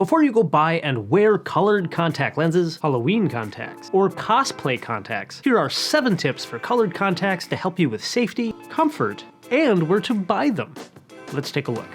Before you go buy and wear colored contact lenses, Halloween contacts, or cosplay contacts, here are 7 tips for colored contacts to help you with safety, comfort, and where to buy them. Let's take a look.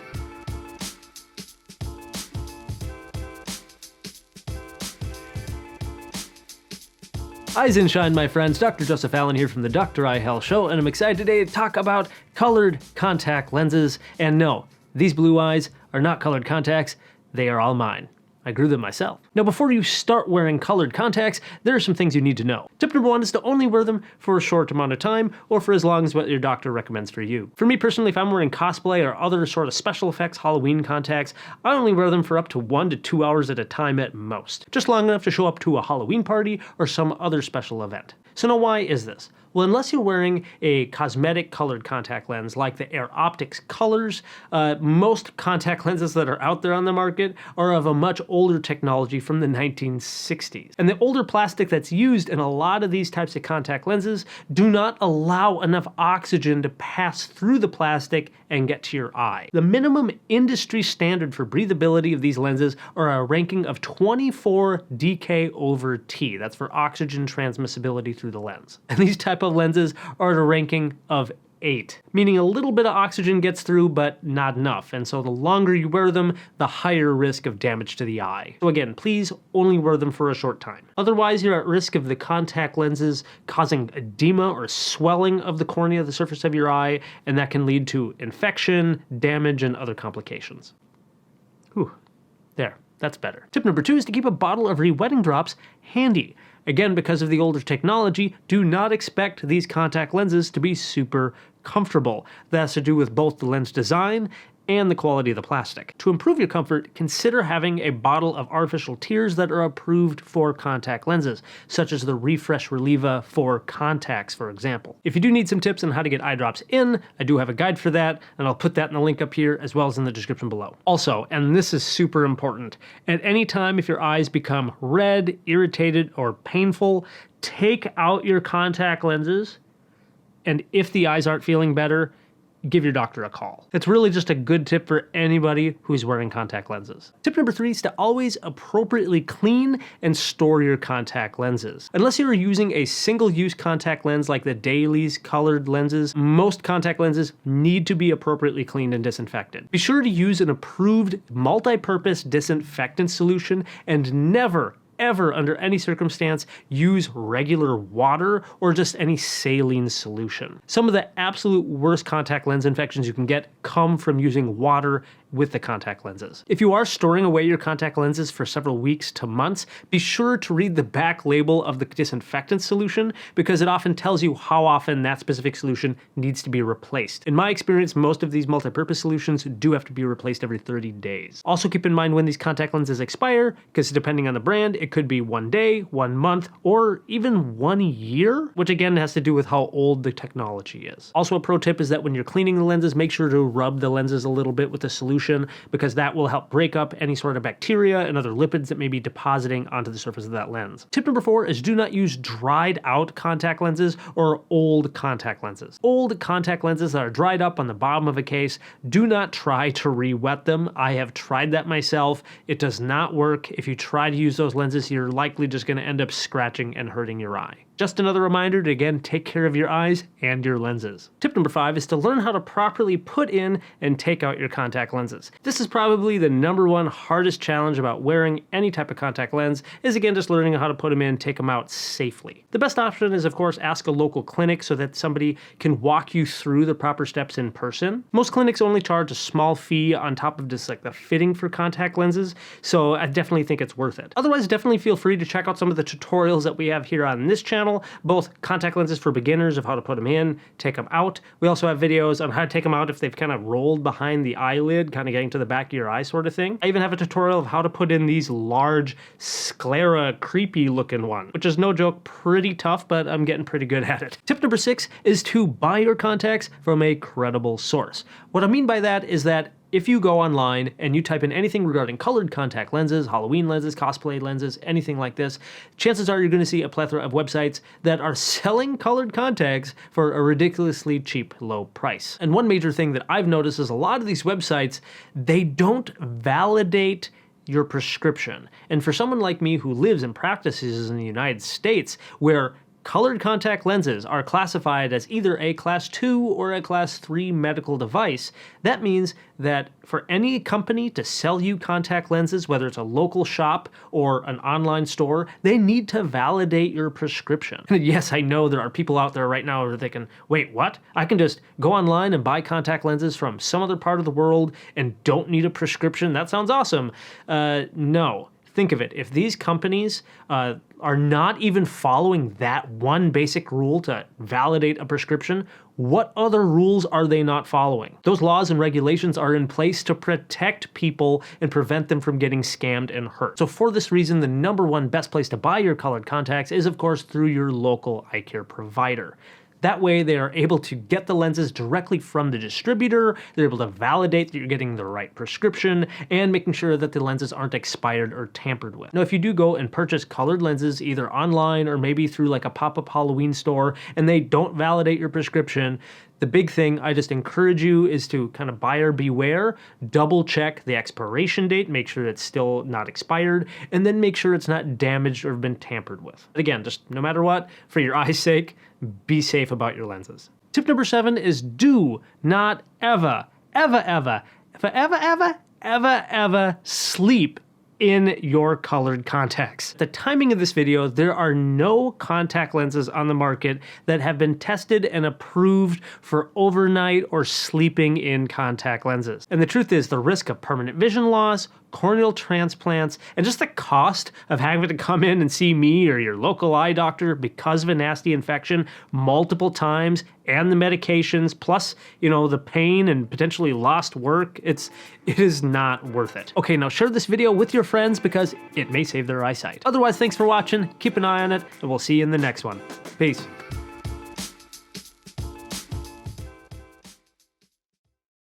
Eyes and shine, my friends. Dr. Joseph Allen here from the Dr. Eye Health Show, and I'm excited today to talk about colored contact lenses. And no, these blue eyes are not colored contacts. They are all mine. I grew them myself. Now, before you start wearing colored contacts, there are some things you need to know. Tip number 1 is to only wear them for a short amount of time or for as long as what your doctor recommends for you. For me personally, if I'm wearing cosplay or other sort of special effects Halloween contacts, I only wear them for up to 1 to 2 hours at a time at most. Just long enough to show up to a Halloween party or some other special event. So now why is this? Well, unless you're wearing a cosmetic colored contact lens like the Air Optics Colors, most contact lenses that are out there on the market are of a much older technology from the 1960s. And the older plastic that's used in a lot of these types of contact lenses do not allow enough oxygen to pass through the plastic and get to your eye. The minimum industry standard for breathability of these lenses are a ranking of 24 dK/T. That's for oxygen transmissibility through the lens. And these type of lenses are at a ranking of 8, meaning a little bit of oxygen gets through, but not enough. And so the longer you wear them, the higher risk of damage to the eye. So again, please only wear them for a short time. Otherwise, you're at risk of the contact lenses causing edema or swelling of the cornea, the surface of your eye, and that can lead to infection, damage, and other complications. Whew, there. That's better. Tip number 2 is to keep a bottle of Rewetting drops handy. Again, because of the older technology, do not expect these contact lenses to be super comfortable. That has to do with both the lens design and the quality of the plastic. To improve your comfort, consider having a bottle of artificial tears that are approved for contact lenses, such as the Refresh Relieva for contacts, for example. If you do need some tips on how to get eye drops in, I do have a guide for that, and I'll put that in the link up here as well as in the description below. Also, and this is super important, at any time if your eyes become red, irritated, or painful, take out your contact lenses, and if the eyes aren't feeling better, give your doctor a call. It's really just a good tip for anybody who's wearing contact lenses. Tip number 3 is to always appropriately clean and store your contact lenses. Unless you're using a single-use contact lens like the Dailies colored lenses, most contact lenses need to be appropriately cleaned and disinfected. Be sure to use an approved multi-purpose disinfectant solution and never, ever, under any circumstance, use regular water or just any saline solution. Some of the absolute worst contact lens infections you can get come from using water with the contact lenses. If you are storing away your contact lenses for several weeks to months, be sure to read the back label of the disinfectant solution because it often tells you how often that specific solution needs to be replaced. In my experience, most of these multi-purpose solutions do have to be replaced every 30 days. Also keep in mind when these contact lenses expire, because depending on the brand, it could be 1 day, 1 month, or even 1 year, which again has to do with how old the technology is. Also, a pro tip is that when you're cleaning the lenses, make sure to rub the lenses a little bit with the solution because that will help break up any sort of bacteria and other lipids that may be depositing onto the surface of that lens. Tip number 4 is do not use dried out contact lenses or old contact lenses. Old contact lenses that are dried up on the bottom of a case, do not try to re-wet them. I have tried that myself. It does not work. If you try to use those lenses, you're likely just going to end up scratching and hurting your eye. Just another reminder to again take care of your eyes and your lenses. Tip number 5 is to learn how to properly put in and take out your contact lenses. This is probably the number 1 hardest challenge about wearing any type of contact lens is again just learning how to put them in, take them out safely. The best option is of course ask a local clinic so that somebody can walk you through the proper steps in person. Most clinics only charge a small fee on top of just like the fitting for contact lenses, so I definitely think it's worth it. Otherwise, definitely feel free to check out some of the tutorials that we have here on this channel, both contact lenses for beginners of how to put them in, take them out. We also have videos on how to take them out if they've kind of rolled behind the eyelid, kind of getting to the back of your eye sort of thing. I even have a tutorial of how to put in these large sclera creepy looking one, which is no joke, pretty tough, but I'm getting pretty good at it. Tip number 6 is to buy your contacts from a credible source. What I mean by that is that if you go online and you type in anything regarding colored contact lenses, Halloween lenses, cosplay lenses, anything like this, chances are you're going to see a plethora of websites that are selling colored contacts for a ridiculously cheap, low price. And one major thing that I've noticed is a lot of these websites, they don't validate your prescription. And for someone like me who lives and practices in the United States, where colored contact lenses are classified as either a Class 2 or a Class 3 medical device, that means that for any company to sell you contact lenses, whether it's a local shop or an online store, they need to validate your prescription. And yes, I know there are people out there right now who are thinking, wait, what? I can just go online and buy contact lenses from some other part of the world and don't need a prescription? That sounds awesome. No. Think of it. If these companies are not even following that one basic rule to validate a prescription, what other rules are they not following? Those laws and regulations are in place to protect people and prevent them from getting scammed and hurt. So for this reason, the number one best place to buy your colored contacts is, of course, through your local eye care provider. That way they are able to get the lenses directly from the distributor, they're able to validate that you're getting the right prescription, and making sure that the lenses aren't expired or tampered with. Now, if you do go and purchase colored lenses either online or maybe through like a pop-up Halloween store and they don't validate your prescription, the big thing I just encourage you is to kind of buyer beware, double check the expiration date, make sure it's still not expired, and then make sure it's not damaged or been tampered with. Again, just no matter what, for your eyes' sake, be safe about your lenses. Tip number 7 is do not ever sleep in your colored contacts. At the timing of this video, there are no contact lenses on the market that have been tested and approved for overnight or sleeping in contact lenses. And the truth is, the risk of permanent vision loss, corneal transplants, and just the cost of having to come in and see me or your local eye doctor because of a nasty infection multiple times, and the medications, plus, the pain and potentially lost work, it is not worth it. Okay, now share this video with your friends because it may save their eyesight. Otherwise, thanks for watching, keep an eye on it, and we'll see you in the next one. Peace.